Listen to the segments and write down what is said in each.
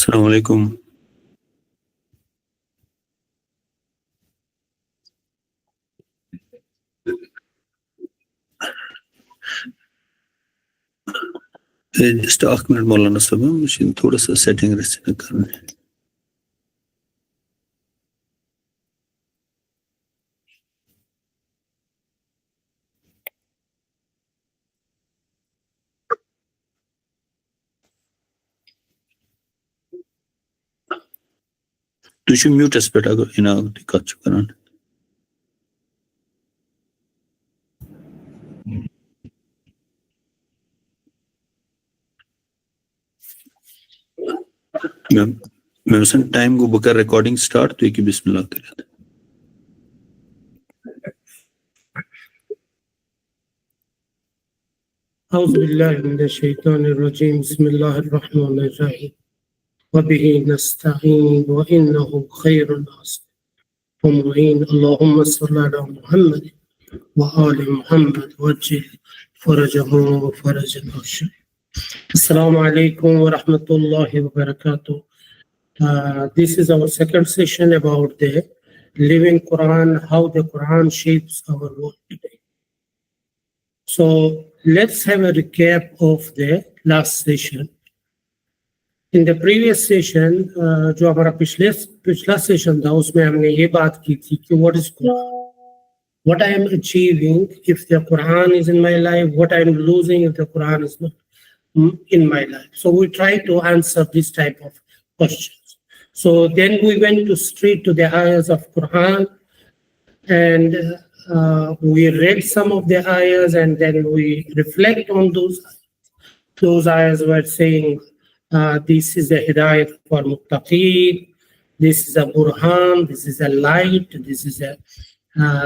Assalamu alaikum. Just Ahmad Moulana Sabah, machine thoda sa setting rest karne. Tu should mute us better in our karan. मैं उसन time को बकर recording start तो एक बिस्मिल्लाह करें أعوذ بالله من الشيطان الرجيم بسم الله الرحمن الرحيم وبه نستعين وإنه خير الناس ومعين اللهم صل على محمد وآل محمد وجه فرجهم وفرج الأرشد Assalamu alaikum wa rahmatullahi wa barakatuh. This is our second session about the living Quran, how the Quran shapes our world today. So let's have a recap of the last session. In the previous session, जो हमारा पिछला session था उसमें हमने ये बात की थी कि what is Quran, what I am achieving if the Quran is in my life, what I am losing if the Quran is not in my life. So we try to answer this type of questions. So then we went straight to the ayahs of Quran and we read some of the ayahs and then we reflect on those. Those ayahs were saying this is a hidayat for muttaqeen, this is a burhan, this is a light, this is a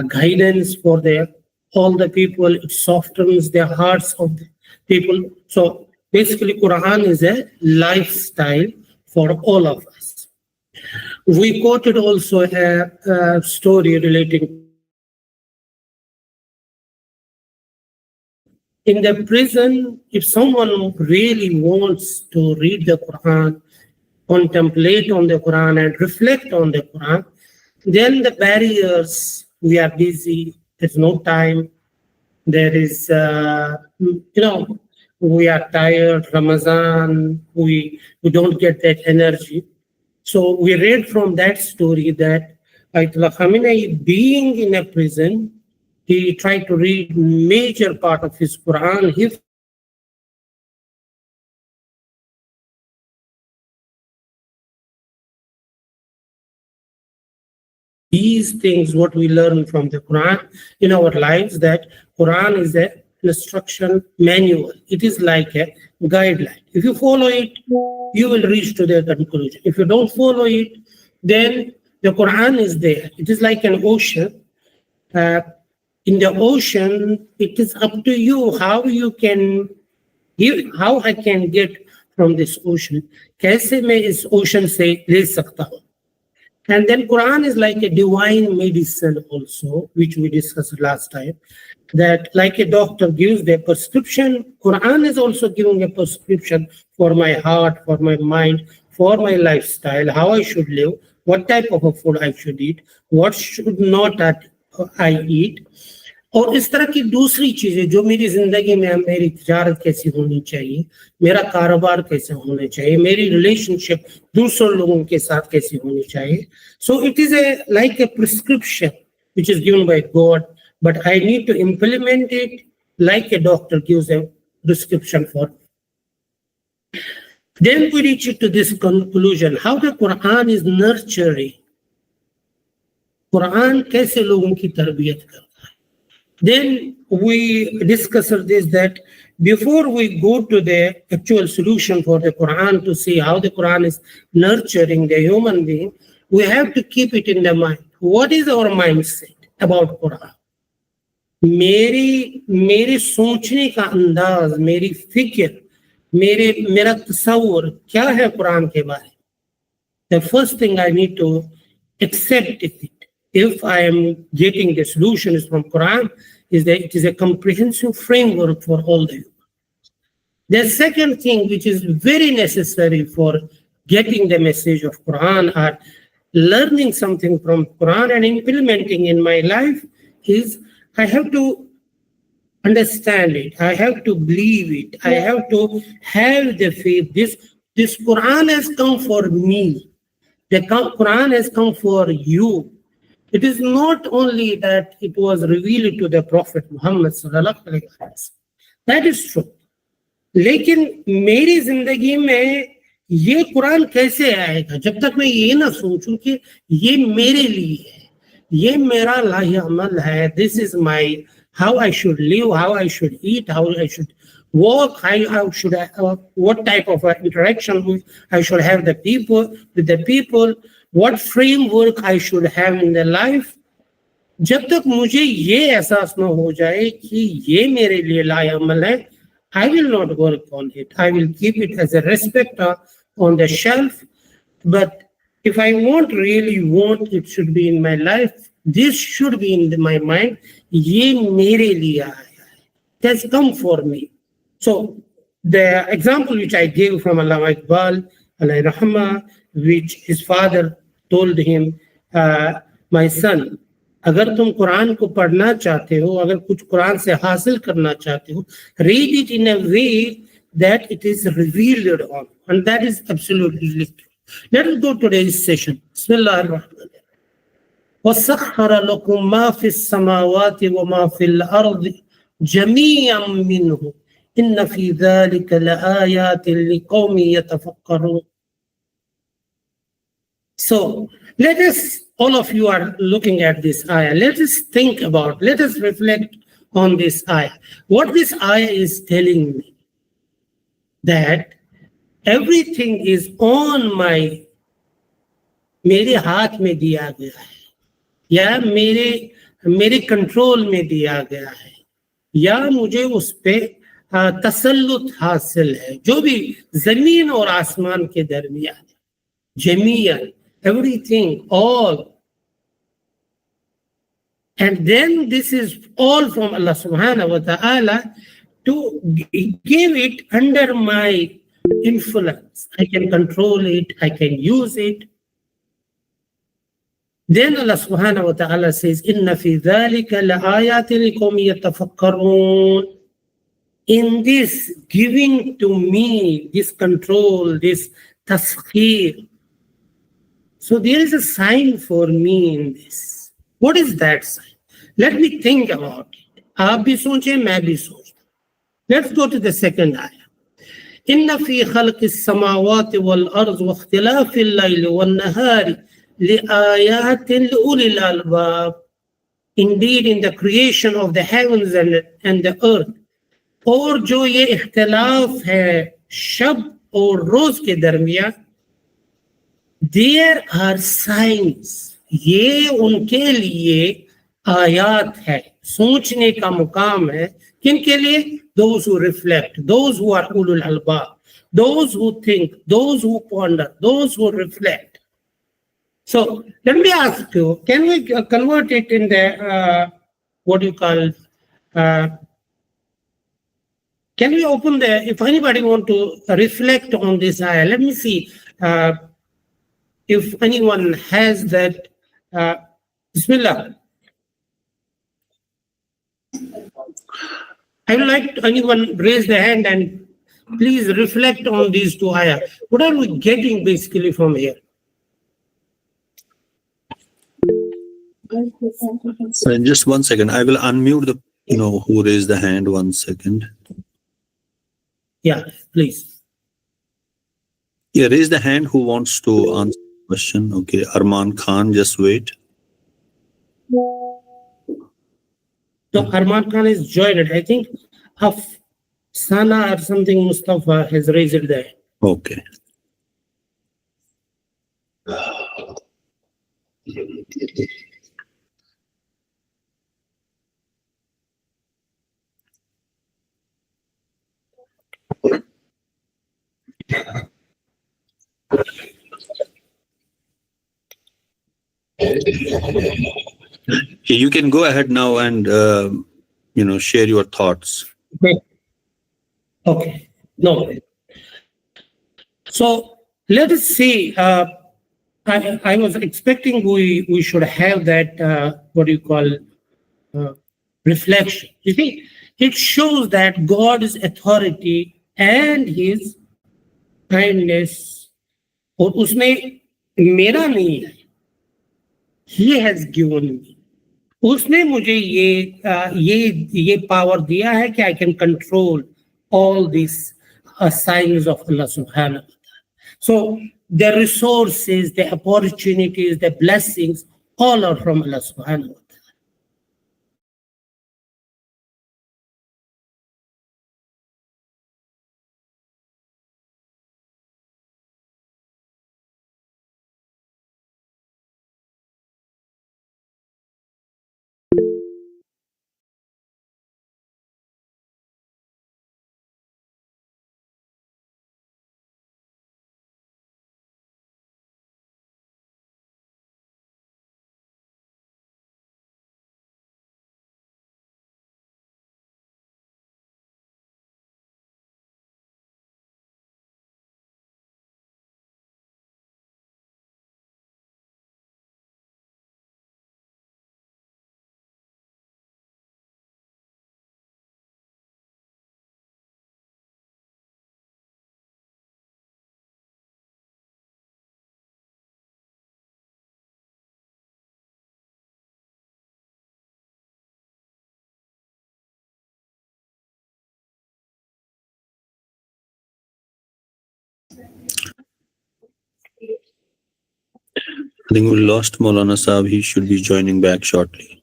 guidance for all the people. It softens the hearts of the people. So basically, Quran is a lifestyle for all of us. We quoted also a story relating in the prison. If someone really wants to read the Quran, contemplate on the Quran and reflect on the Quran, then the barriers, we are busy, there's no time, there is, we are tired, Ramadan, we don't get that energy. So we read from that story that Ayatollah Khamenei, being in a prison, he tried to read major part of his Quran. These things, what we learn from the Quran in our lives, that Quran is a instruction manual. It is like a guideline. If you follow it, you will reach to the conclusion. If you don't follow it, then the Quran is there. It is like an ocean. In the ocean, it is up to you how I can get from this ocean. कैसे मैं इस ocean से ले सकता हूँ? And then Quran is like a divine medicine also, which we discussed last time, that like a doctor gives the prescription, Quran is also giving a prescription for my heart, for my mind, for my lifestyle, how I should live, what type of a food I should eat, what should not I eat. और इस तरह की दूसरी चीजें जो मेरी जिंदगी में, मेरी तिजारत कैसी होनी चाहिए, मेरा कारोबार कैसे होना चाहिए, मेरी रिलेशनशिप दूसरों लोगों के साथ कैसी होनी चाहिए. So it is like a prescription which is given by God, but I need to implement it like a doctor gives a prescription for. Then we reach to this conclusion, how the Quran is nurturing. Quran कैसे लोगों की तरबियत करता है. Then we discussed this, that before we go to the actual solution for the Quran to see how the Quran is nurturing the human being, we have to keep it in the mind. What is our mindset about Quran? मेरी सोचने का अंदाज, मेरी फिक्र, मेरा तस्वुर क्या है कुरान के बारे में? The first thing I need to accept it. If I am getting the solutions from Quran, is that it is a comprehensive framework for all the humans. The second thing which is very necessary for getting the message of Quran or learning something from Quran and implementing in my life is I have to understand it. I have to believe it. I have to have the faith. This Quran has come for me. The Quran has come for you. It is not only that it was revealed to the Prophet Muhammad sallallahu alaihi wasallam. That is true. लेकिन मेरी जिंदगी में ये कुरान कैसे आएगा जब तक मैं ये ना सोचूं कि ये मेरे लिए है, ये मेरा लाही अमल है. This is my how I should live, how I should eat, how I should walk, how should I, what type of interaction I should have with the people, what framework I should have in the life. जब तक मुझे ये एहसास न हो जाए कि ये मेरे लिए लायक अमल है, I will not work on it. I will keep it as a respect on the shelf. But if I really want, it should be in my life. This should be in my mind. ये मेरे लिए आया है. It has come for me. So the example which I gave from Allama Iqbal, alayhi rahma, which his father told him, my son, अगर तुम कुरान को पढ़ना चाहते हो, अगर कुछ कुरान से हासिल करना चाहते हो, read it in a way that it is revealed on, and that is absolutely true. Let us go to today's session. Bismillah ar-Rahman. وَسَخَّرَ لَكُم مَّا فِي السَّمَاوَاتِ وَمَا فِي الْأَرْضِ جَمِيعًا مِّنْهُ إِنَّ فِي ذَلِكَ لَآيَاتٍ لِقَوْمٍ يَتَفَكَّرُونَ. So let us, all of you are looking at this ayah, let us think about, let us reflect on this ayah. What this ayah is telling me, that everything is on my, मेरे हाथ में दिया गया है, या मेरे control में दिया गया है, या मुझे उस पे तसल्लुत हासिल है, जो भी जमीन और आसमान के दरमियान, जमीयन, everything, all. And then this is all from Allah subhanahu wa ta'ala to give it under my influence. I can control it, I can use it. Then Allah subhanahu wa ta'ala says, Inna fi dhalika la'ayatin liqawmin yatafakkarun. In this giving to me, this control, this taskhir, so there is a sign for me in this. What is that sign? Let me think about it. आप भी सोचें, मैं भी सोचता. Let's go to the second ayah. إن في خلق السماوات والأرض واختلاف الليل والنهار لآيات لأولي الألباب. Indeed, in the creation of the heavens and the earth, और जो ये इख्तिलाफ है शब और रोज के दरमियान, there are signs. ये उनके लिए आयात है, सोचने का मुकाम है. किनके लिए? Those who reflect, those who are ulul albab, those who think, those who ponder, those who reflect. So let me ask you, can we convert it in the what you call can we open the, if anybody want to reflect on this ayah, let me see if anyone has that. Bismillah. I would like anyone raise their hand and please reflect on these two ayah. What are we getting basically from here? Just 1 second. I will unmute the, who raised the hand. 1 second. Yeah, please. Yeah, raise the hand who wants to answer the question. Okay, Arman Khan, just wait. So Arman Khan is joined. I think Sana or something Mustafa has raised there. Okay. You can go ahead now and share your thoughts. Okay. No. So Let us see. I was expecting we should have that, what do you call, reflection. You see, it shows that God's authority and His kindness, और उसमें मेरा नहीं है, He has given me. उसने मुझे ये power दिया है कि I can control all these signs of Allah subhanahu wa ta'ala. So the resources, the opportunities, the blessings, all are from Allah subhanahu wa ta'ala. I think we lost Moulana Saab. He should be joining back shortly.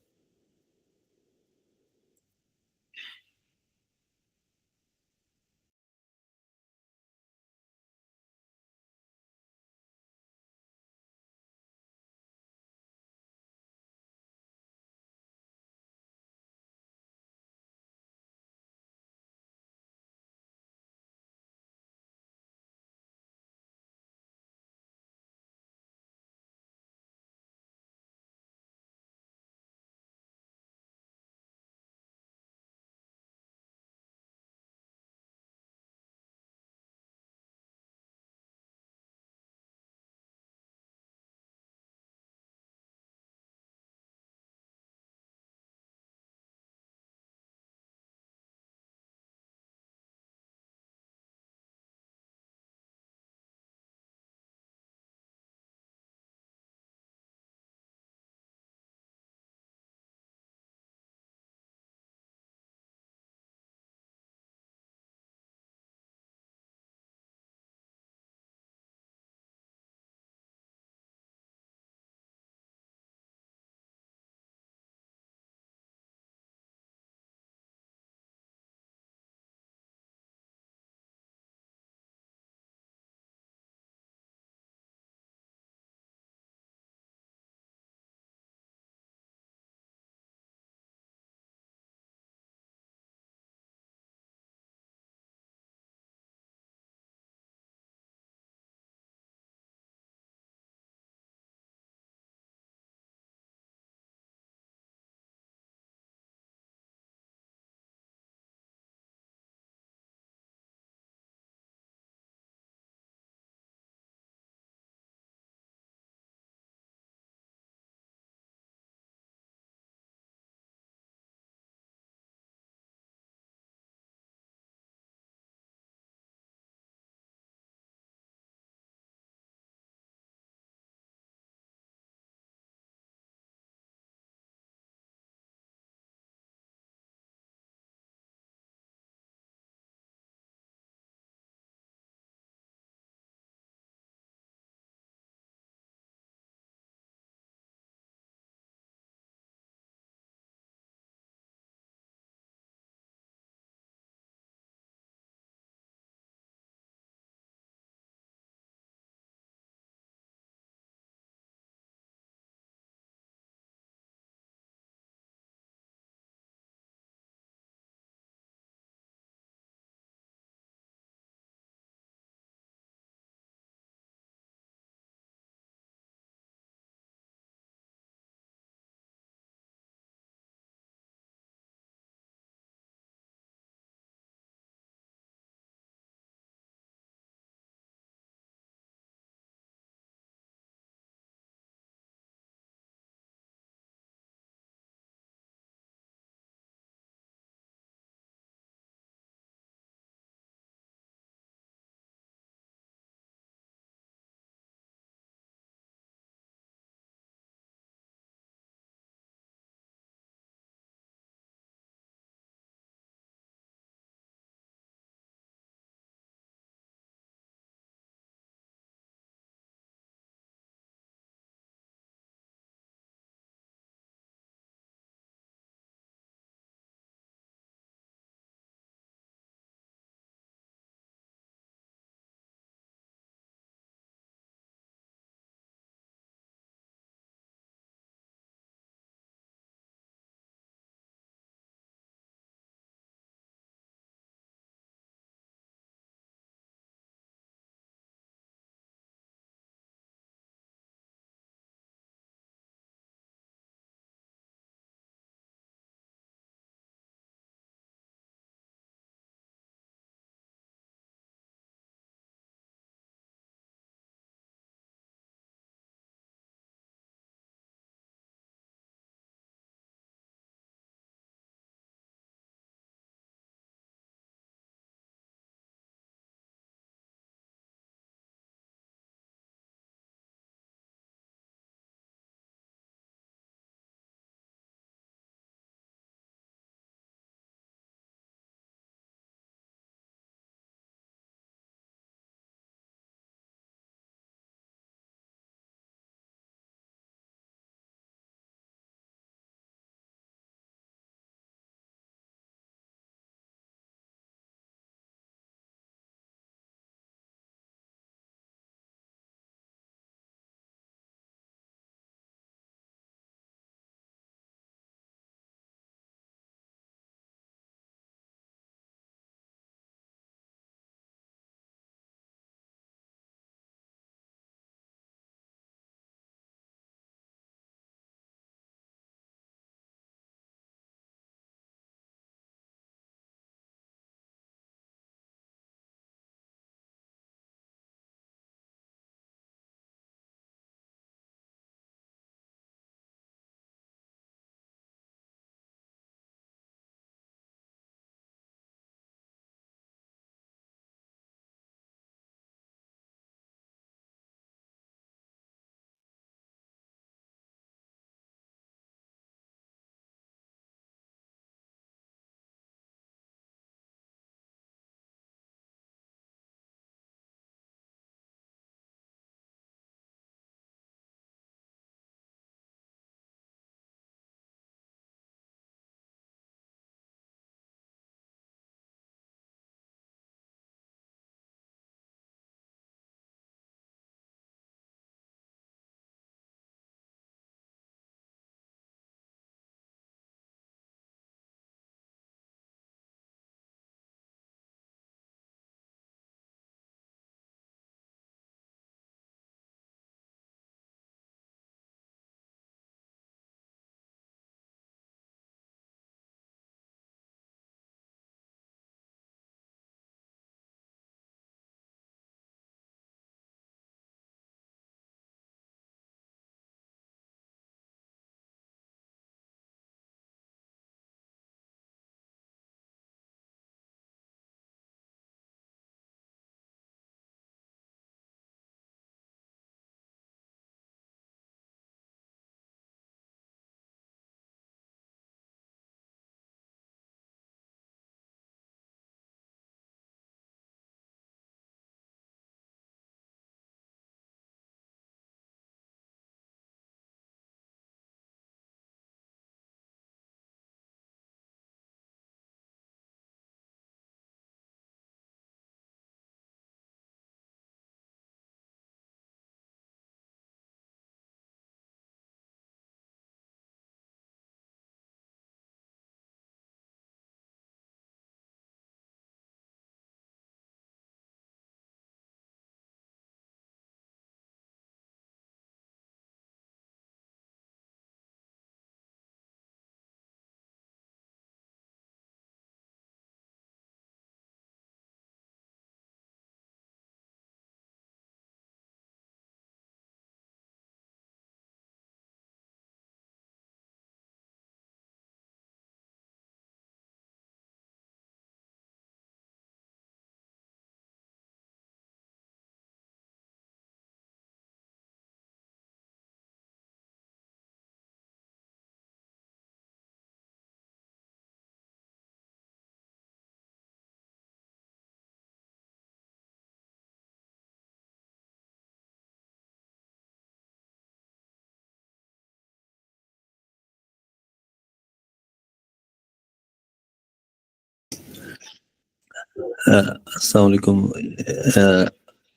अस्सलाम वालेकुम।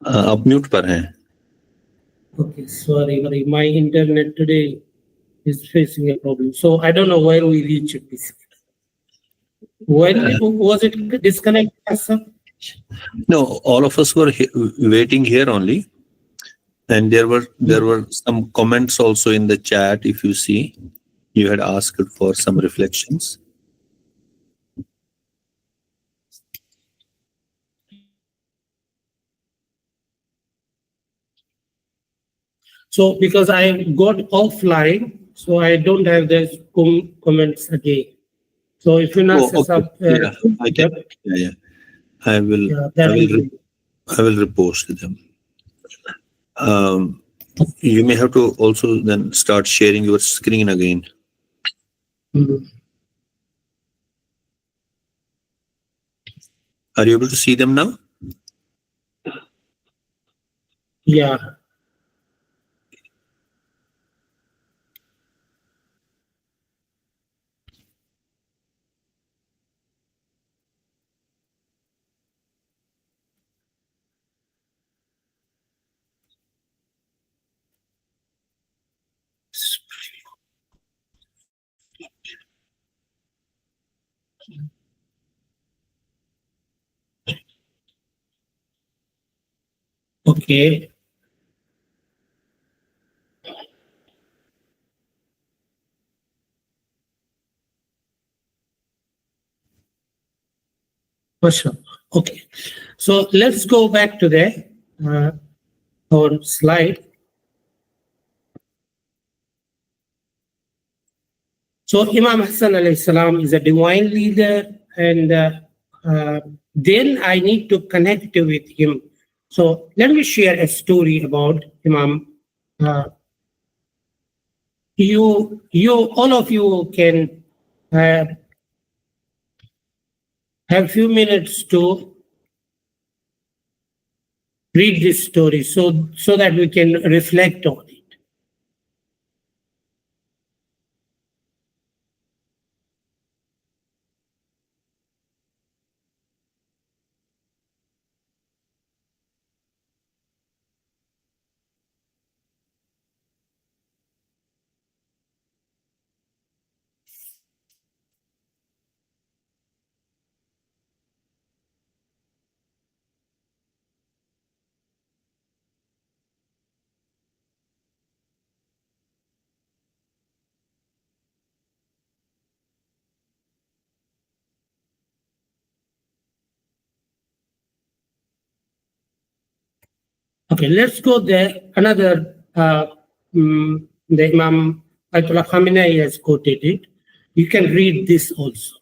आप mute पर हैं। Okay, sorry, my internet today is facing a problem. So I don't know where we reached basically. When was it disconnected, sir? No, all of us were waiting here only, and there were some comments also in the chat. If you see, you had asked for some reflections. So because I got offline, so I don't have those comments again. So if you not Oh, okay. Yeah, I can. Yeah. I will. yeah, I that will. will be. I will repost them. You may have to also then start sharing your screen again. Mhm. Are you able to see them now? Yeah. Okay. Mashallah. Okay. So let's go back to the our slide. So Imam Hassan alayhi salam is a divine leader, and then I need to connect with him. So let me share a story about Imam. All of you can uh, have few minutes to read this story, so that we can reflect on it. Okay, let's go there. Another, the Imam Ayatollah Khamenei has quoted it. You can read this also.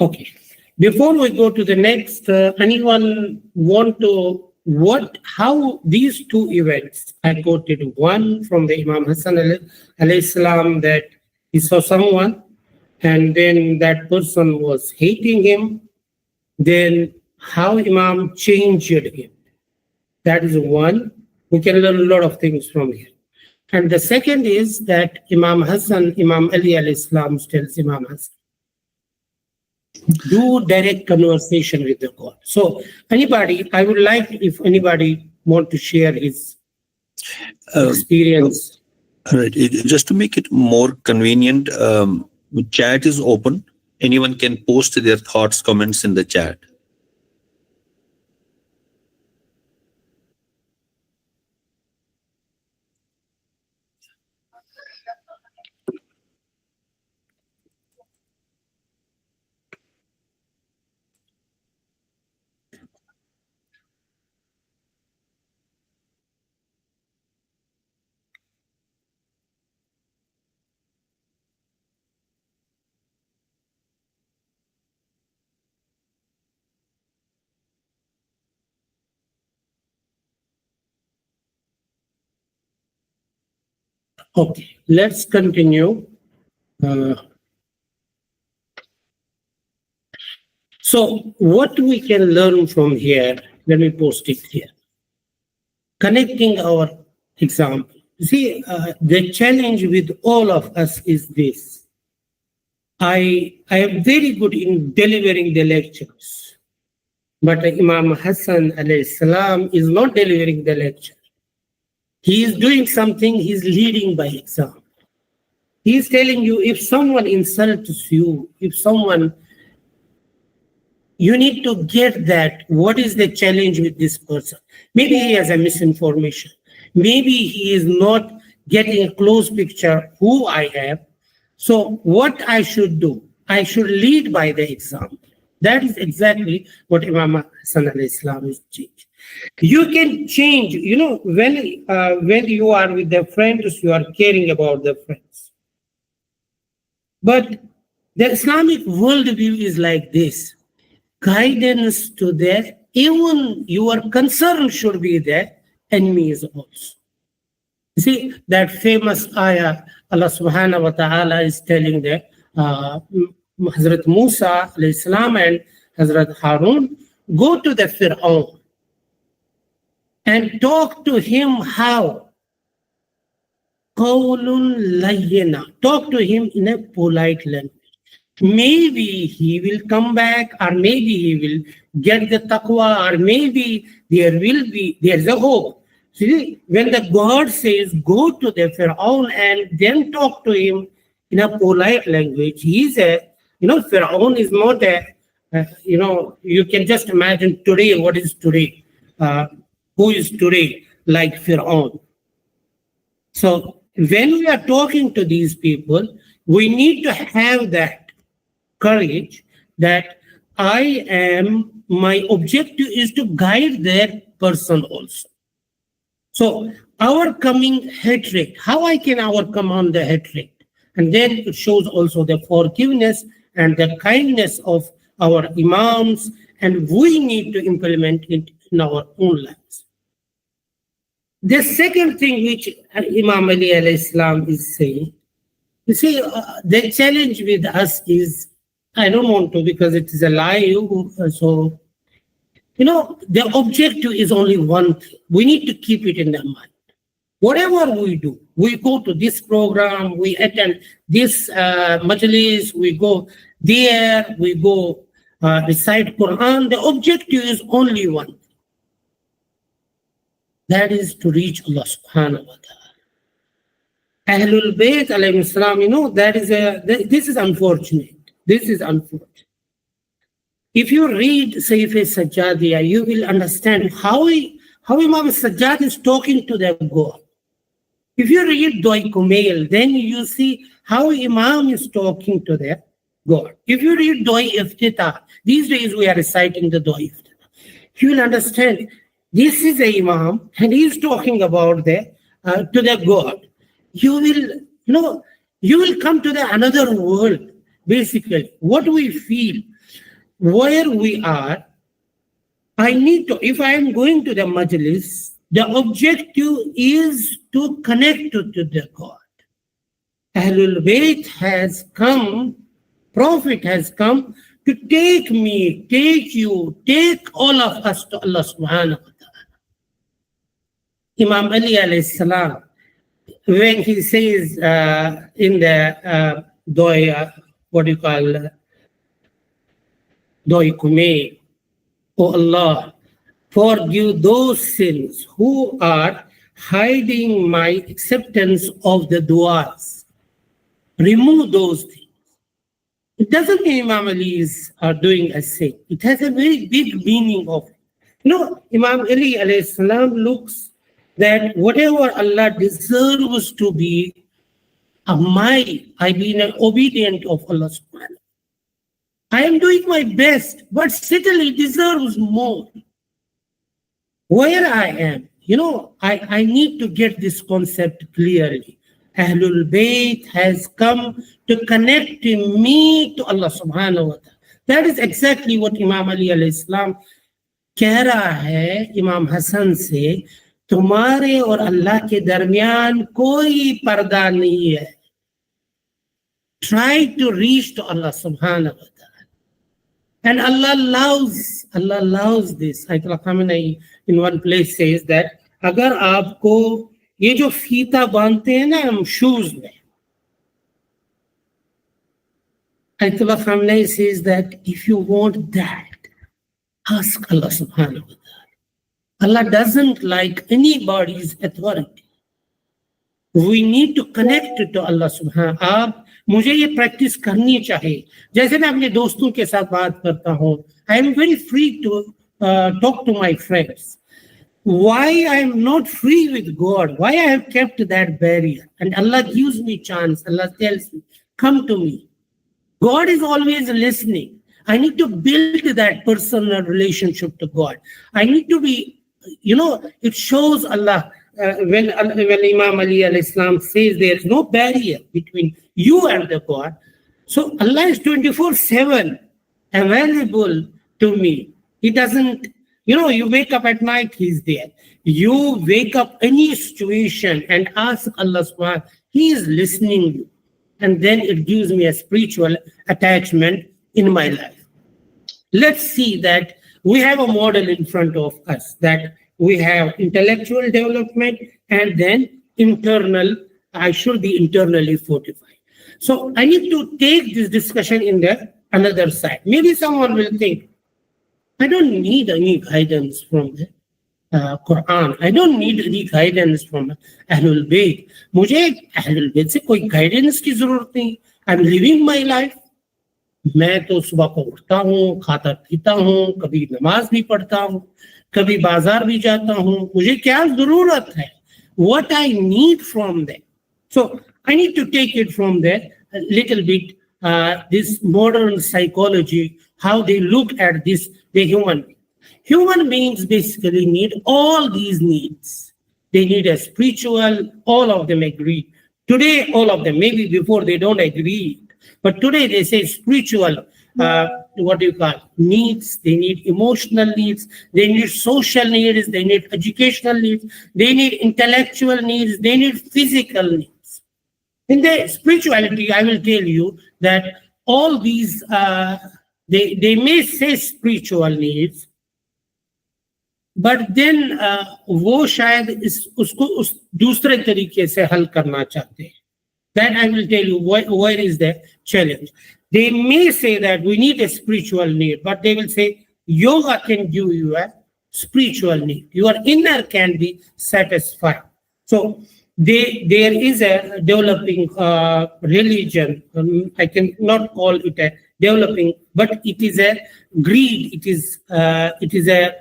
Okay. Before we go to the next, anyone want to how these two events I quoted, one from the Imam Hassan alayhi salam, that he saw someone and then that person was hating him, then how Imam changed him. That is one. We can learn a lot of things from here. And the second is that Imam Ali alayhi salam tells Imam Hassan, do direct conversation with the God. So anybody, I would like if anybody want to share his experience. Right. Just to make it more convenient, chat is open. Anyone can post their thoughts, comments in the chat. Okay, let's continue. So what we can learn from here, let me post it here. Connecting our example. See, the challenge with all of us is this. I am very good in delivering the lectures, but Imam Hassan alayhi salam is not delivering the lecture. He is doing something, he is leading by example. He is telling you, if someone insults you, if someone, you need to get that, what is the challenge with this person? Maybe he has a misinformation. Maybe he is not getting a close picture who I am. So what I should do, I should lead by the example. That is exactly what Imam Hassan alayhi salam is teaching. You can change, when you are with the friends, you are caring about the friends. But the Islamic worldview is like this. Guidance to their, even your concern should be their enemies also. You see, that famous ayah, Allah subhanahu wa ta'ala is telling that Hazrat Musa alayhi salam and Hazrat Harun, go to the Fir'aun and talk to him how? Qawlun layyina. Talk to him in a polite language. Maybe he will come back, or maybe he will get the taqwa, or maybe there's a hope. See, when the God says, go to the Fir'aun and then talk to him in a polite language, he's Fir'aun is not you can just imagine today, what is today? Who is today like Fir'aun? So when we are talking to these people, we need to have that courage that my objective is to guide that person also. So overcoming hatred, how I can overcome on the hatred? And then it shows also the forgiveness and the kindness of our imams, and we need to implement it in our own lives. The second thing which Imam Ali alayhi salam is saying, you see, the challenge with us is, I don't want to because it is a lie. So, the objective is only one thing. We need to keep it in the mind. Whatever we do, we go to this program, we attend this majlis, we go there, we go recite Quran. The objective is only one. That is to reach Allah subhanahu wa ta'ala. Ahlul Bayt alayhi salam, this is unfortunate. This is unfortunate. If you read Sayyif Sajjadiyah, you will understand how Imam Sajjad is talking to the God. If you read Doi Kumail, then you see how Imam is talking to the God. If you read Doi Iftitah, these days we are reciting the Doi Iftitah, you will understand this is a Imam and he is talking about to the God. You will come to the another world. Basically, what we feel, where we are, if I am going to the majlis, the objective is to connect to the God. Ahlul Bayt has come, Prophet has come to take me, take you, take all of us to Allah subhanahu wa ta'ala. Imam Ali alayhi salam, when he says in the Doi, Doi Kumail, O Allah, forgive those sins who are hiding my acceptance of the du'as. Remove those things. It doesn't mean Imam Ali is doing a sin. It has a very big meaning of it. Imam Ali alayhi salam looks that whatever Allah deserves to be I've been an obedient of Allah subhanahu. I am doing my best, but still he deserves more. Where I am, I need to get this concept clearly. Ahlul Bayt has come to connect me to Allah subhanahu wa ta'ala. That is exactly what Imam Ali alayhi salam कह रहा है Imam Hassan से तुम्हारे और अल्लाह के दरमियान कोई पर्दा नहीं है. Try to reach to Allah subhanahu wa ta'ala. And Allah loves this. Ayatollah Khamenei in one place says that अगर आपको ये जो फीता बांधते हैं ना हम शूज में, Ayatollah Khamenei says that if you want that, ask Allah subhanahu wa ta'ala. Allah doesn't like anybody's authority. We need to connect to Allah subhanahu. आप मुझे ये प्रैक्टिस करनी चाहिए. जैसे मैं अपने दोस्तों के साथ बात करता हूँ, I am very free to talk to my friends. Why I am not free with God? Why I have kept that barrier? And Allah gives me chance. Allah tells me, come to me. God is always listening. I need to build that personal relationship to God. I need to be, it shows Allah. When Imam Ali al-Islam says there is no barrier between you and the God. So Allah is 24/7 available to me. He doesn't, you wake up at night, He's there. You wake up any situation and ask Allah subhanahu, He is listening you. And then it gives me a spiritual attachment in my life. Let's see that we have a model in front of us, that we have intellectual development and then internal, I should be internally fortified. So I need to take this discussion in the another side. Maybe someone will think, I don't need any guidance from the Quran. I don't need any guidance from Ahlul Bayt. मुझे Ahlul Bayt से कोई guidance की जरूरत नहीं. I'm living my life. मैं तो सुबह को उठता हूँ, खाता पीता हूँ, कभी नमाज भी पढ़ता हूँ, कभी बाजार भी जाता हूँ. मुझे क्या जरूरत है? What I need from them. So I need to take it from there a little bit. This modern psychology, how they look at this, the human being. Human beings basically need all these needs. They need a spiritual, all of them agree. Today, all of them, maybe before they don't agree. But today they say spiritual, needs. They need emotional needs. They need social needs. They need educational needs. They need intellectual needs. They need physical needs. In the spirituality, I will tell you that all these, they may say spiritual needs, but then वो शायद उसको उस दूसरे तरीके से हल करना चाहते हैं. That I will tell you where is the challenge. They may say that we need a spiritual need, but they will say yoga can give you a spiritual need. Your inner can be satisfied. So there is a developing religion. I cannot call it a developing, but it is a greed. It is a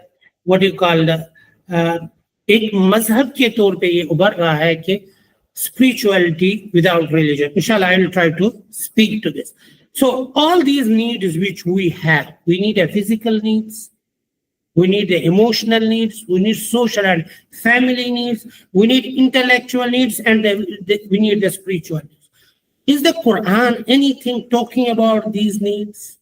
एक मजहब के तौर पे ये उभर रहा है कि spirituality without religion. Inshallah, I will try to speak to this. So all these needs which we have, we need a physical needs, we need the emotional needs, we need social and family needs, we need intellectual needs, and we need the spiritual needs. Is the Quran anything talking about these needs?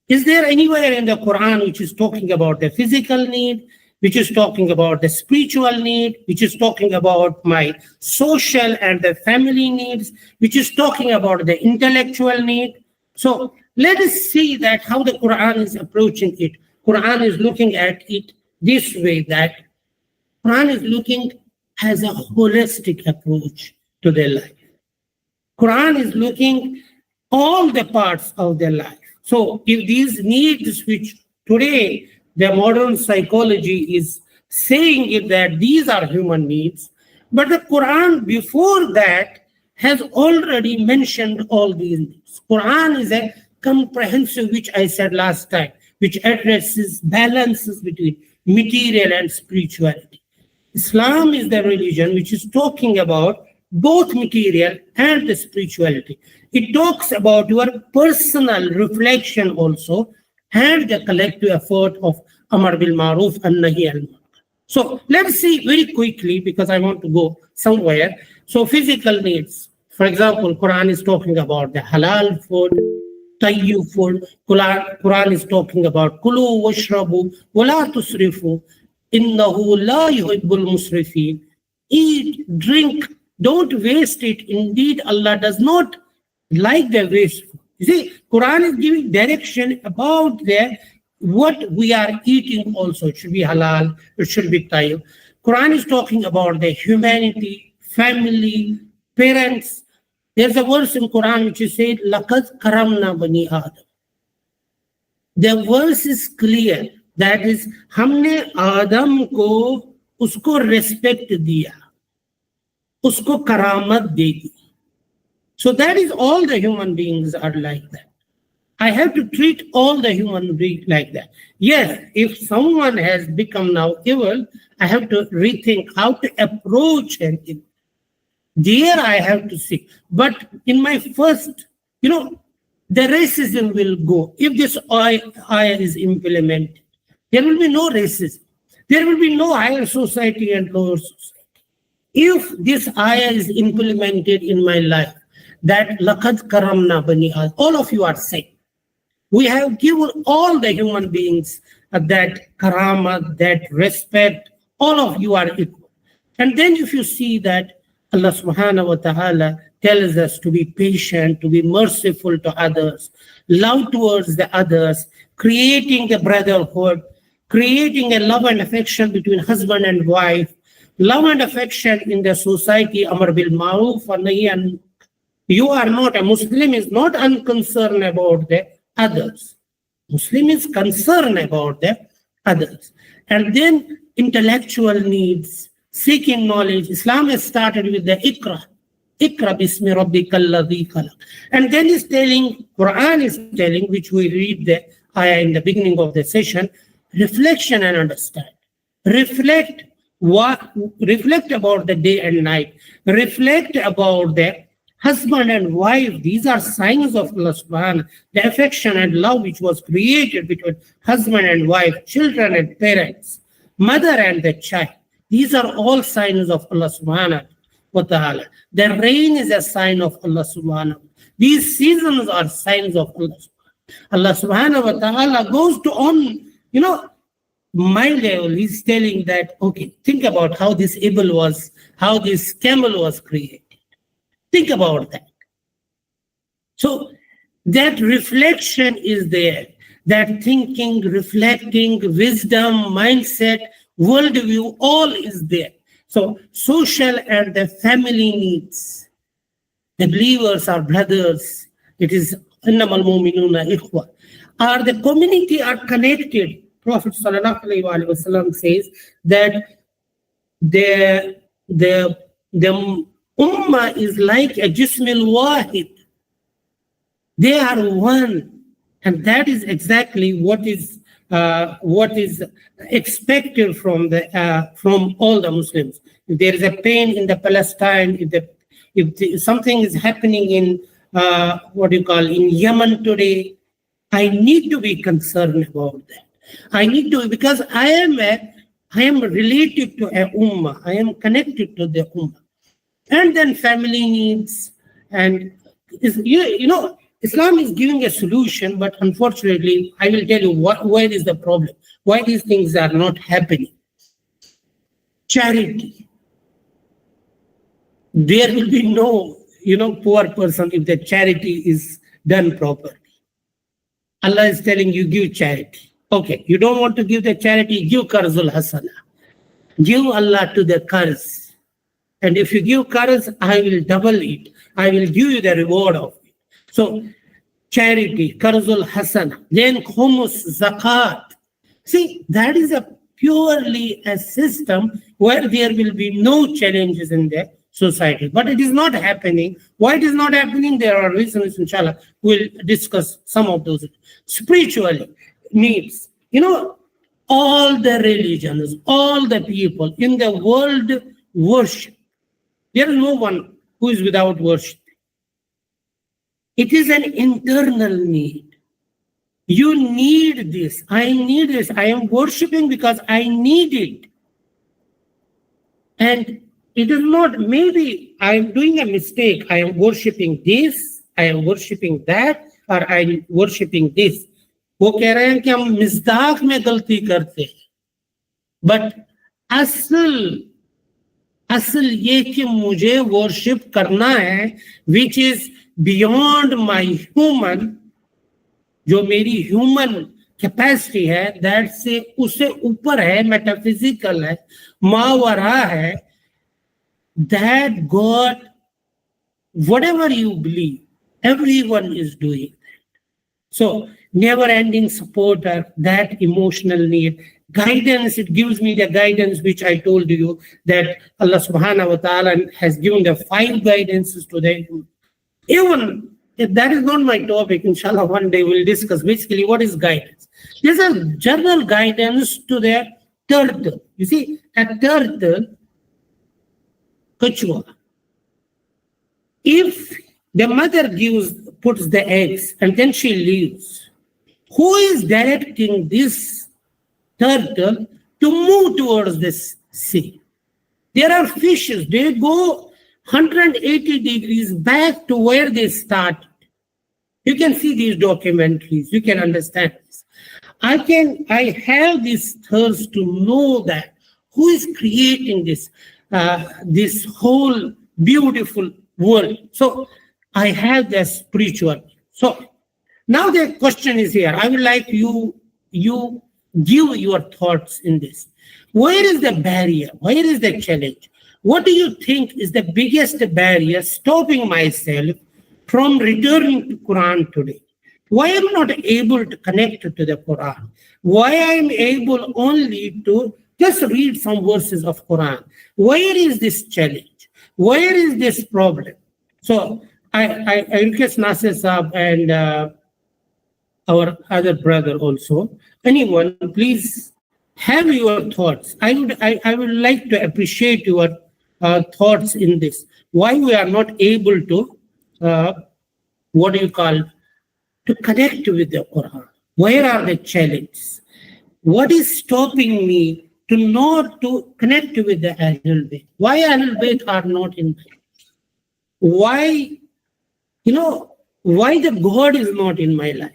Is there anywhere in the Quran which is talking about the physical need, which is talking about the spiritual need, which is talking about my social and the family needs, which is talking about the intellectual need? So let us see that how the Quran is approaching it. Quran is looking at it this way, that Quran is looking as a holistic approach to their life. Quran is looking all the parts of their life. So if these needs which today the modern psychology is saying it that these are human needs, but the Quran before that has already mentioned all these needs. Quran is a comprehensive, which I said last time, which addresses balances between material and spirituality. Islam is the religion which is talking about both material and the spirituality. It talks about your personal reflection also and the collective effort of Amar bil Maruf and Nahi al Munkar. So let's see very quickly, because I want to go somewhere. So physical needs. For example, Quran is talking about the halal food, tayyib food. Quran is talking about kulu washrabu wala tusrifu. إِنَّهُ لَا يُحِبُّ الْمُسْرِفِينَ. Eat, drink, don't waste it. Indeed, Allah does not like the wasteful. You see, Quran is giving direction about what we are eating also. It should be halal, it should be tayyib. Quran is talking about the humanity, family, parents. There's a verse in Quran which is said, لَقَدْ كَرَمْنَا بَنِي آدَمَ. The verse is clear. That is, हमने आदम को उसको respect दिया, उसको करामत दे दी. So that is all the human beings are like that. I have to treat all the human beings like that. Yes, if someone has become now evil, I have to rethink how to approach him. There I have to see. But in my first, the racism will go. If this ayah is implemented, there will be no racism. There will be no higher society and lower society. If this ayah is implemented in my life, that laqad karamna bani Adam, all of you are saying, we have given all the human beings that karama, that respect, all of you are equal. And then if you see that Allah subhanahu wa ta'ala tells us to be patient, to be merciful to others, love towards the others, creating the brotherhood, creating a love and affection between husband and wife, love and affection in the society, amar bil ma'ruf wa nahy an. You are not, a Muslim is not unconcerned about the others. Muslim is concerned about the others. And then intellectual needs, seeking knowledge. Islam has started with the Iqra. Iqra bismi rabbika alladhi khalaq. And then is telling, Quran is telling, which we read the ayah in the beginning of the session, reflection and understand. Reflect about the day and night. Reflect about the husband and wife. These are signs of Allah subhanahu. The affection and love which was created between husband and wife, children and parents, mother and the child. These are all signs of Allah subhanahu wa ta'ala. The rain is a sign of Allah subhanahu. These seasons are signs of Allah subhanahu. Allah subhanahu wa ta'ala goes to on, my level. He's telling that, okay, think about how this evil was, how this camel was created. Think about that. So that reflection is there. That thinking, reflecting, wisdom, mindset, worldview, all is there. So social and the family needs. The believers are brothers. It is innamal mu'minuna ikhwa. The community are connected. Prophet sallallahu alaihi wasallam says that the ummah is like a jismil wahid. They are one, and that is exactly what is expected from all the Muslims. If there is a pain in the Palestine, if something is happening in in Yemen today, I need to be concerned about that. I need to, because I am related to a ummah. I am connected to the ummah. And then family needs, and Islam is giving a solution, but unfortunately, I will tell you where is the problem, why these things are not happening. Charity. There will be no, poor person if the charity is done properly. Allah is telling you, give charity. Okay, you don't want to give the charity, give Qarzul Hasana. Give Allah to the Qarz. And if you give Qarz, I will double it. I will give you the reward of it. So, charity, Qarzul Hasana, then Khumus, Zakat. See, that is purely a system where there will be no challenges in the society. But it is not happening. Why it is not happening? There are reasons, inshallah. We'll discuss some of those. Spiritually, needs. All the religions, all the people in the world worship. There is no one who is without worship. It is an internal need. You need this. I need this. I am worshiping because I need it. And it is not, maybe I am doing a mistake. I am worshiping this, I am worshiping that, or I am worshiping this. वो कह रहे हैं कि हम मिज़दाक में गलती करते हैं. बट असल ये कि मुझे वर्शिप करना है which is beyond my human, जो मेरी ह्यूमन कैपेसिटी है, दैट से उससे ऊपर है, मेटाफिजिकल है, मावरा है, that God, whatever you believe, everyone is doing that. So never ending support, that emotional need, guidance, it gives me the guidance which I told you that Allah subhanahu wa ta'ala has given the 5 guidances to them. Even if that is not my topic, inshallah one day we'll discuss basically what is guidance. There's a general guidance to the turtle. You see, a turtle, kachua, if the mother puts the eggs and then she leaves, who is directing this turtle to move towards this sea? There are fishes, they go 180 degrees back to where they started. You can see these documentaries, you can understand this. I have this thirst to know that who is creating this whole beautiful world. So I have the spiritual. So now the question is here. I would like you give your thoughts in this. Where is the barrier? Where is the challenge? What do you think is the biggest barrier stopping myself from returning to Quran today? Why am I not able to connect to the Quran? Why I am able only to just read some verses of Quran? Where is this challenge? Where is this problem? So I request Nasir Saab and our other brother also. Anyone, please have your thoughts. I would like to appreciate your thoughts in this. Why we are not able to, to connect with the Quran? Where are the challenges? What is stopping me to not to connect with the Ahlul Bayt? Why Ahlul Bayt are not in my life? Why, why the God is not in my life?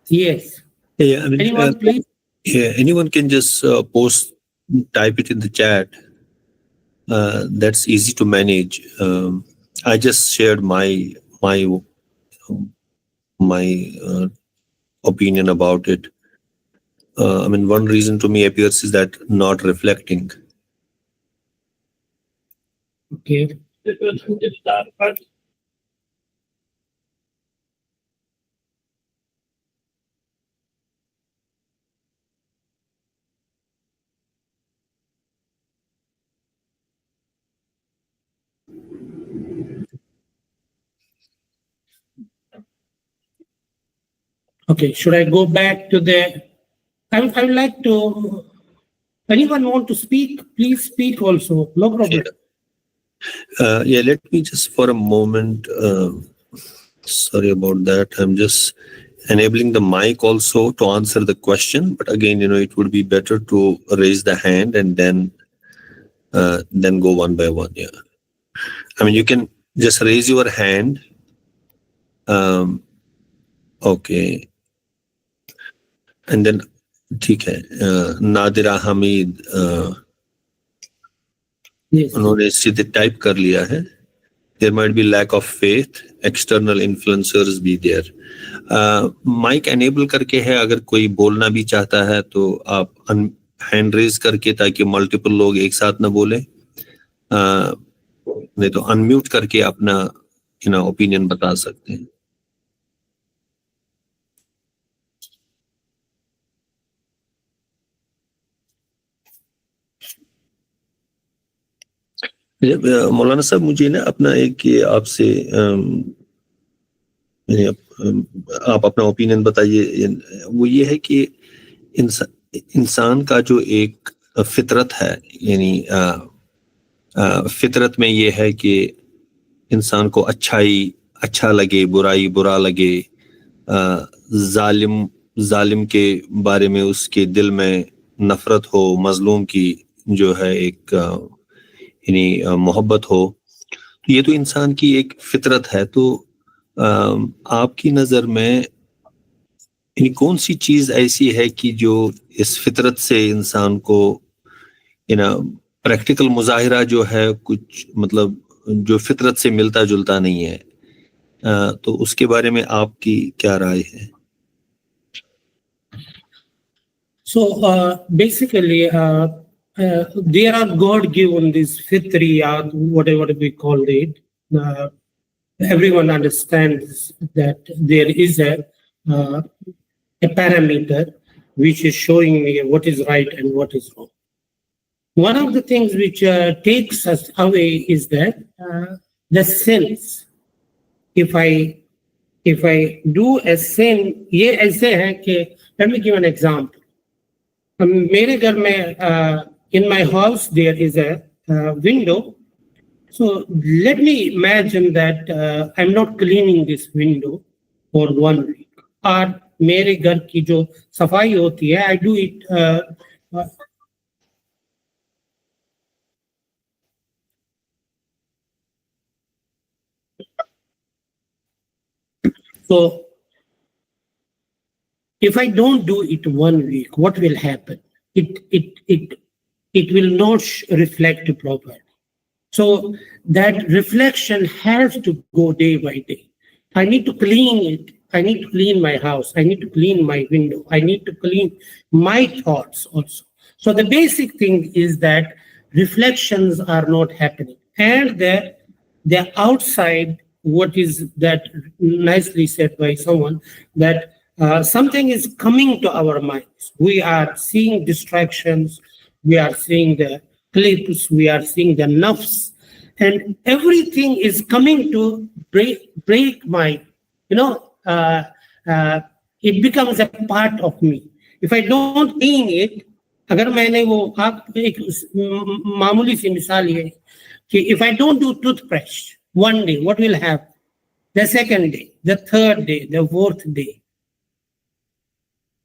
Yes. Yeah, I mean, Anyone, please? Yeah, anyone can just type it in the chat. That's easy to manage. I just shared my opinion about it. I mean, one reason to me appears is that not reflecting. Okay. Okay, should I go back to the... I would like to... Anyone want to speak? Please speak also. No problem. Yeah, let me just for a moment... sorry about that. I'm just enabling the mic also to answer the question. But again, it would be better to raise the hand and then go one by one. Yeah. I mean, you can just raise your hand. Okay. And then, ठीक है, नादिरा हमीद उन्होंने सीधे type कर लिया है. There might be lack of faith, external influencers be there. Mic enable करके है, अगर कोई बोलना भी चाहता है तो आप हैंड रेज करके, ताकि मल्टीपल लोग एक साथ ना बोले, नहीं तो अनम्यूट करके अपना ओपिनियन बता सकते हैं. मौलाना साहब, मुझे ना अपना एक आपसे आप अपना ओपिनियन बताइए. वो ये है कि इंसान का जो एक फितरत है, यानी फितरत में ये है कि इंसान को अच्छाई अच्छा लगे, बुराई बुरा लगे, जालिम के बारे में उसके दिल में नफरत हो, मजलूम की जो है एक मोहब्बत हो. तो ये तो इंसान की एक फितरत है. तो आपकी नजर में यानी कौन सी चीज ऐसी है कि जो इस फितरत से इंसान को प्रैक्टिकल मुजाहिरा जो है कुछ मतलब जो फितरत से मिलता जुलता नहीं है, तो उसके बारे में आपकी क्या राय है? So basically, there are God-given these fitriyat, whatever we call it. Everyone understands that there is a parameter which is showing me what is right and what is wrong. One of the things which takes us away is that the sins. If I do a sin, ये ऐसे है कि let me give an example. मेरे घर में in my house there is a window. So let me imagine that I'm not cleaning this window for 1 week. और मेरे घर की जो सफाई होती है, I do it. So if I don't do it 1 week, what will happen? It will not reflect properly. So that reflection has to go day by day. I need to clean it. I need to clean my house. I need to clean my window. I need to clean my thoughts also. So the basic thing is that reflections are not happening. And the outside, what is that nicely said by someone, that something is coming to our minds. We are seeing distractions. We are seeing the clips. We are seeing the nafs. And everything is coming to break my, it becomes a part of me. If I don't clean it, अगर मैंने वो आप एक मामूली सी मिसाल ये कि if I don't do toothbrush one day, what will happen? The second day, the third day, the fourth day.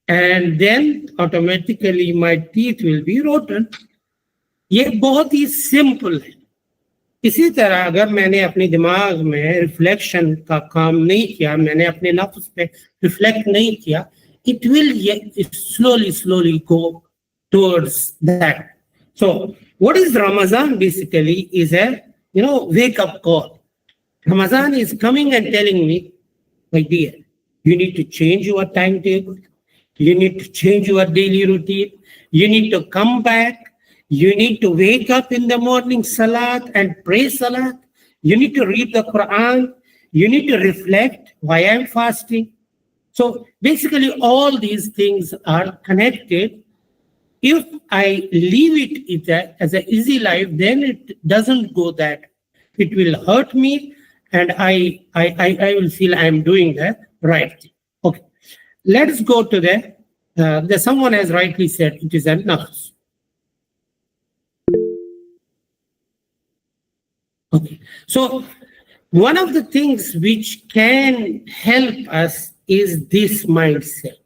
And then automatically my teeth will be rotten. ये बहुत ही सिंपल है. इसी तरह अगर मैंने अपने दिमाग में रिफ्लेक्शन का काम नहीं किया, मैंने अपने नफ्स पे रिफ्लेक्ट नहीं किया, it will slowly go towards that. So what is Ramadan basically is a wake up call. Ramadan is coming and telling me, my dear, you need to change your timetable, you need to change your daily routine, you need to come back. You need to wake up in the morning, salat, and pray salat. You need to read the Quran. You need to reflect why I'm fasting. So basically, all these things are connected. If I leave it as an easy life, then it doesn't go that. It will hurt me, and I will feel I'm doing the right thing. Okay, let's go to the someone has rightly said it is a nafs. Okay, so one of the things which can help us is this mindset.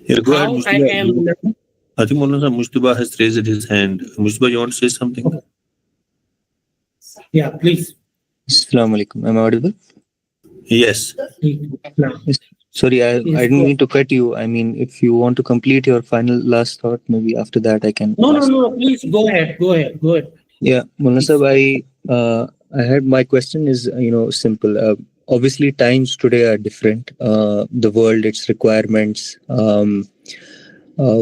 Yeah, go ahead, Mujtaba. I think Moulana Mujtaba has raised his hand. Mujtaba, you want to say something? Okay. Yeah, please. Assalamu alaikum. Am I audible? Yes. Sorry, I didn't mean to cut you. I mean, if you want to complete your final last thought, maybe after that I can. No. Please go ahead. Yeah, Moulana Sahab, I had my question is simple. Obviously, times today are different. The world, its requirements.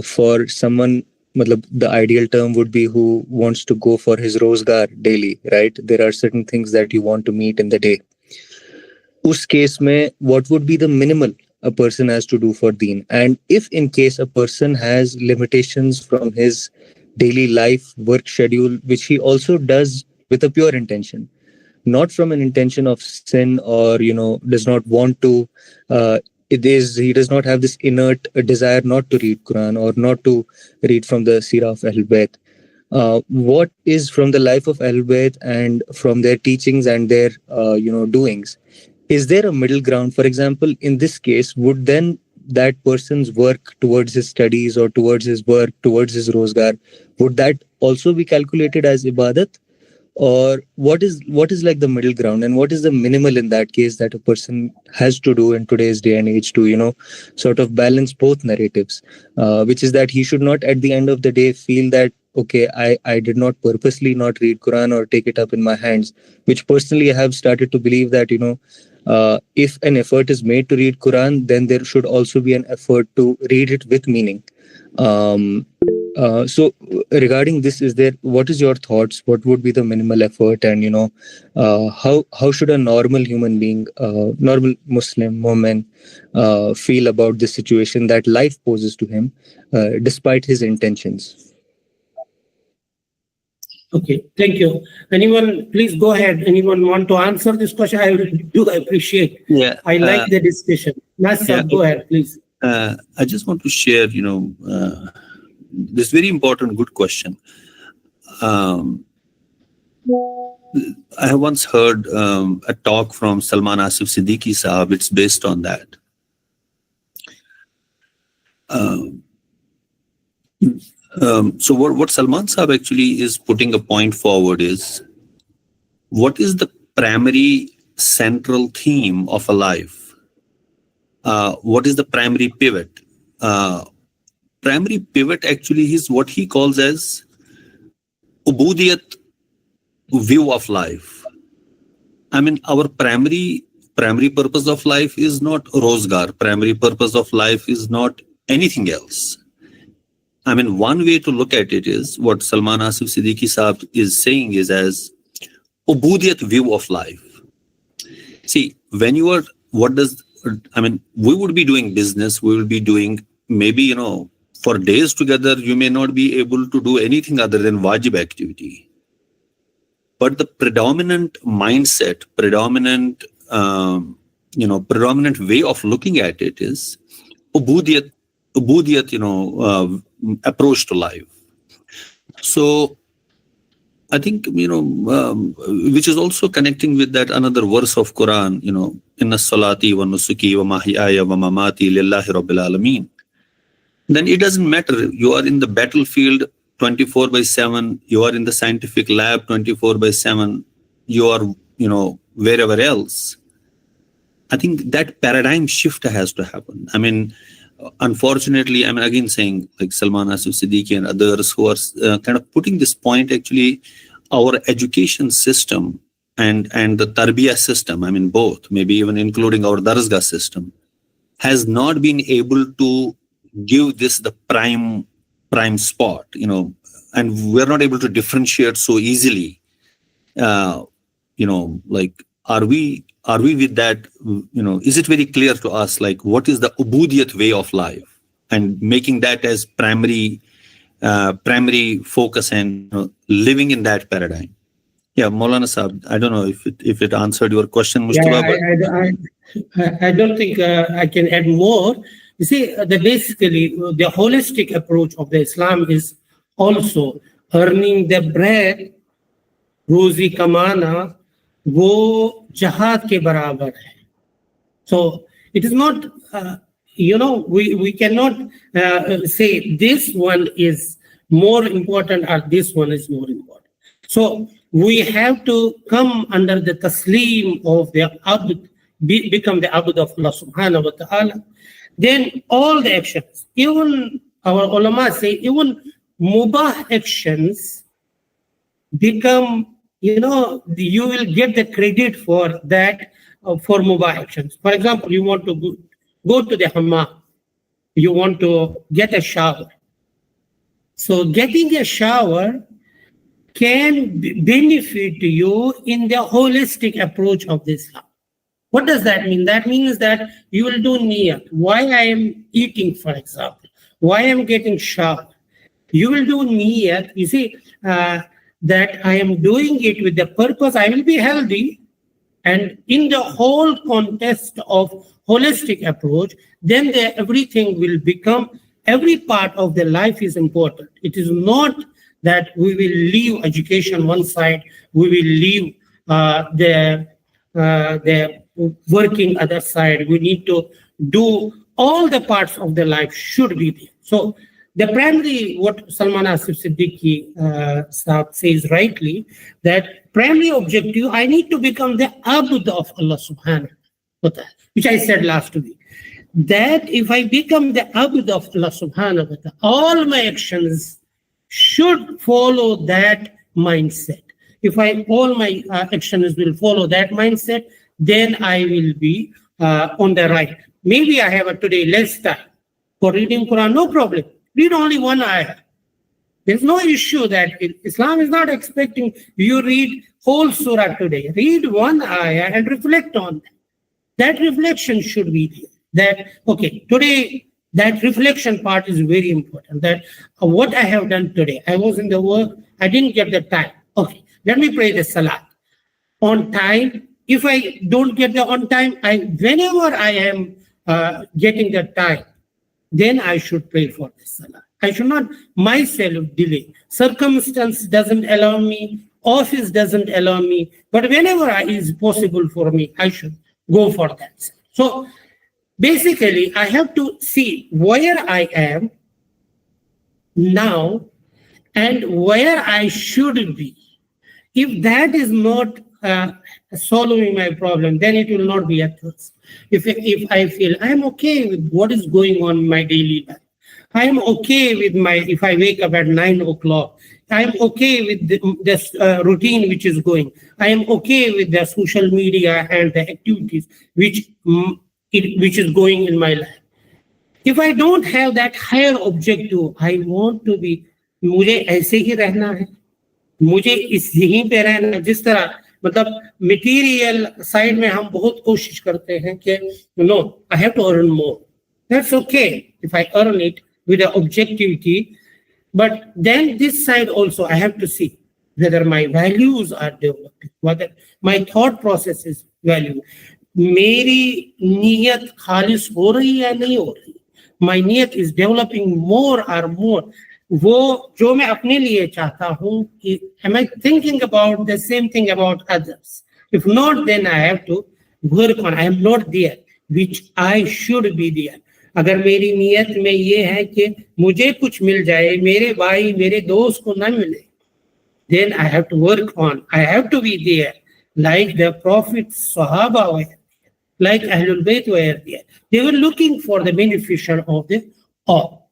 For someone, the ideal term would be who wants to go for his rozgar daily, right? There are certain things that you want to meet in the day. Us case mein, what would be the minimal a person has to do for deen? And if in case a person has limitations from his daily life, work schedule, which he also does with a pure intention, not from an intention of sin or, does not want to, he does not have this inert desire not to read Quran or not to read from the Sirah of Ahlul Bayt. What is from the life of Ahlul Bayt and from their teachings and their, doings? Is there a middle ground? For example, in this case, would then that person's work towards his studies or towards his work, towards his rozgar, would that also be calculated as ibadat? or what is like the middle ground, and what is the minimal in that case that a person has to do in today's day and age to, you know, sort of balance both narratives, which is that he should not at the end of the day feel that, okay, I did not purposely not read Quran or take it up in my hands, which personally I have started to believe that, you know, if an effort is made to read Quran, then there should also be an effort to read it with meaning. So regarding this, what is your thoughts? What would be the minimal effort, and, you know, how should a normal human being, normal Muslim woman, feel about this situation that life poses to him, despite his intentions? Okay, thank you. Anyone, please go ahead. Anyone want to answer this question? I do appreciate. Yeah, I like the discussion. Nasser, go ahead, please. I just want to share, you know, this very important, good question. I have once heard a talk from Salman Asif Siddiqui Sahab. It's based on that. So what Salman Sahab actually is putting a point forward is, what is the primary central theme of a life? What is the primary pivot? Primary pivot actually is what he calls as ubudiyat view of life. I mean, our primary purpose of life is not rozgar. Primary purpose of life is not anything else. I mean, one way to look at it is what Salman Asif Siddiqui Sahab is saying is as ubudiyat view of life. See, when you are, we would be doing business, we will be doing maybe, you know, for days together, you may not be able to do anything other than wajib activity. But the predominant mindset, predominant way of looking at it is ubudiyat, you know, approach to life. So I think, you know, which is also connecting with that another verse of Quran, you know, inna salati wa nusuki wa mahyaya wa mamati lillahi rabbil alameen. Then it doesn't matter. You are in the battlefield 24/7. You are in the scientific lab 24/7. You are, you know, wherever else. I think that paradigm shift has to happen. I mean, unfortunately, I mean, again saying like Salman Asif Siddiqui and others who are kind of putting this point, actually, our education system and the tarbiyah system, I mean, both, maybe even including our darsgah system, has not been able to give this the prime spot, you know, and we're not able to differentiate so easily. You know, like, are we with that, you know, is it very clear to us, like, what is the ubudiyat way of life, and making that as primary focus, and, you know, living in that paradigm. Yeah, Moulana Sahab, I don't know if it answered your question, Mustafa. I don't think I can add more. You see, basically, the holistic approach of the Islam is also earning the bread, rozi kamana, wo jihad ke barabar hai. So it is not, you know, we cannot say this one is more important or this one is more important. So we have to come under the taslim of the abd, become the abd of Allah subhanahu wa ta'ala. Then all the actions, even our ulama say, even mubah actions become, you know, you will get the credit for that, for mubah actions. For example, you want to go to the hammam, you want to get a shower. So getting a shower can benefit you in the holistic approach of Islam. What does that mean? That means that you will do niyat. Why I am eating, for example, why I am getting shower. You will do niyat. You see, that I am doing it with the purpose I will be healthy. And in the whole context of holistic approach, then everything will become, every part of the life is important. It is not that we will leave education one side, we will leave the working other side. We need to do all the parts of the life should be there. So the primary, what Salman Asif Siddiqui Sahab says rightly, that primary objective, I need to become the abd of Allah subhanahu wa ta'ala, which I said last week. That if I become the abd of Allah subhanahu wa ta'ala, all my actions should follow that mindset. If all my actions will follow that mindset, then I will be on the right. Maybe I have today less time for reading Quran, no problem. Read only one ayah. There's no issue that Islam is not expecting you read whole surah today. Read one ayah and reflect on that. That reflection should be there. That, okay, today, that reflection part is very important. That what I have done today, I was in the work, I didn't get the time. Okay, let me pray the salat on time. If I don't get the on time, whenever I am getting the time, then I should pray for the salah. I should not myself delay. Circumstance doesn't allow me, office doesn't allow me, but whenever it is possible for me, I should go for that. So basically, I have to see where I am now and where I should be. If that is not solving my problem, then it will not be a thirst. If I feel I'm okay with what is going on in my daily life, I'm okay with if I wake up at 9 o'clock, I'm okay with this routine which is going, I am okay with the social media and the activities which is going in my life. If I don't have that higher objective, I want to be, मुझे ऐसे ही रहना है, मुझे इस यहीं पे रहना है, जिस तरह मतलब मटेरियल साइड में हम बहुत कोशिश करते हैं कि no, I have to earn more. That's okay if I earn it with the objectivity, but then this side also I have to see whether my values are developed, whether my thought process is valued. मेरी नीयत खालिस हो रही है नहीं हो रही, my नीयत is developing more or more. वो जो मैं अपने लिए चाहता हूँ कि am I thinking about the same thing about others? If not, then I have to work on. I am not there, which I should be there. अगर मेरी नीयत में ये है कि मुझे कुछ मिल जाए, मेरे भाई मेरे दोस्त को ना मिले, then I have to work on. I have to be there, like the Prophet's Sahaba were, like Ahlul Bayt were there. They were looking for the beneficial of the all.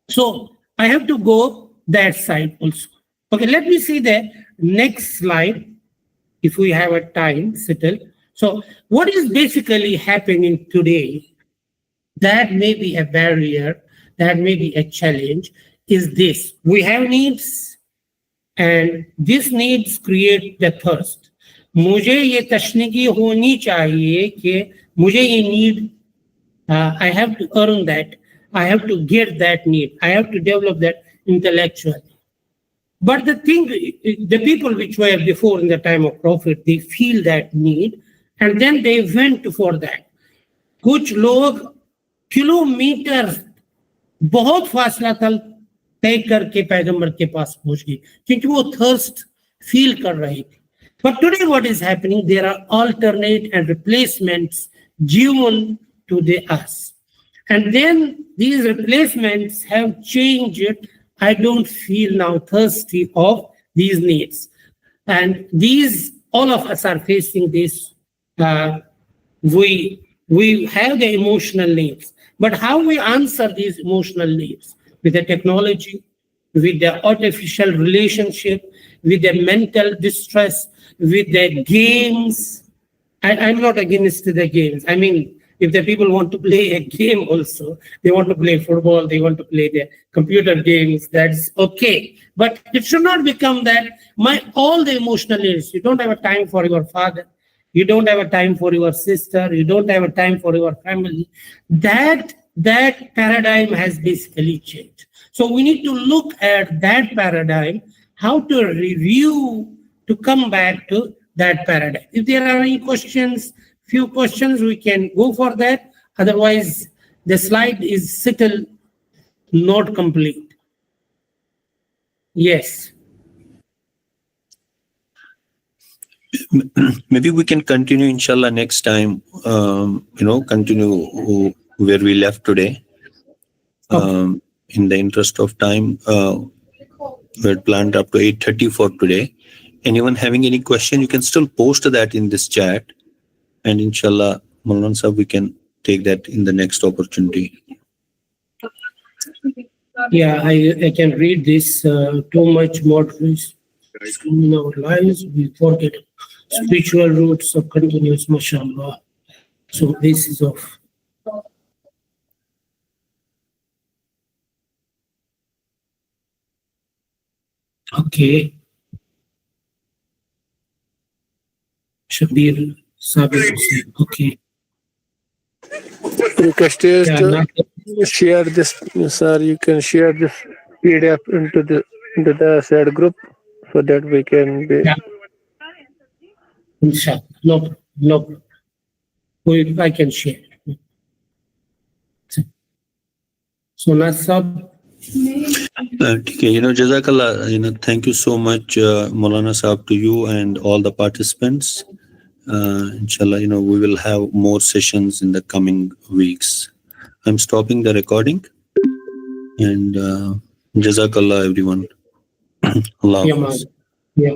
So I have to go that side also. Okay, let me see the next slide, if we have a time settle. So what is basically happening today that may be a barrier, that may be a challenge, is this. We have needs, and these needs create the thirst. मुझे ये तशनीकी होनी चाहिए कि मुझे ये need, I have to earn that, I have to get that need, I have to develop that intellectually. But the thing, the people which were before in the time of Prophet, they feel that need, and then they went for that. कुछ लोग kilometre बहुत फासला तय करके पैगंबर के पास पहुंच गए क्योंकि वो थर्स्ट फील कर रहे थे. But today what is happening, there are alternate and replacements given to us. And then these replacements have changed it. I don't feel now thirsty of these needs. And these, all of us are facing this. We have the emotional needs. But how we answer these emotional needs? With the technology, with the artificial relationship, with the mental distress, with the games. I'm not against the games. I mean, if the people want to play a game also, they want to play football, they want to play the computer games, that's okay. But it should not become that all the emotional needs. You don't have a time for your father. You don't have a time for your sister. You don't have a time for your family. That paradigm has basically changed. So we need to look at that paradigm, how to review, to come back to that paradigm. If there are any questions, few questions, we can go for that. Otherwise, the slide is still not complete. Yes. Maybe we can continue, inshallah, next time, continue where we left today. Okay. In the interest of time, we had planned up to 8:30 for today. anyone having any question, you can still post that in this chat, and inshallah, Moulana sir, we can take that in the next opportunity. Yeah, I can read this. Too much moderation in our lives, we forget spiritual roots of continuous, mashallah. So this is of. Okay. Shabir Sabir Hussain. Okay. Request is Yeah, to not, share this, sir. You can share this PDF into the shared group so that we can be. yeah. Inshallah. No problem. No problem. I can share. So Nasab. Okay, Jazakallah, thank you so much, Moulana Sahab, to you and all the participants. Inshallah, we will have more sessions in the coming weeks. I'm stopping the recording, and Jazakallah, everyone. Allah Yeah, Hafiz. yeah.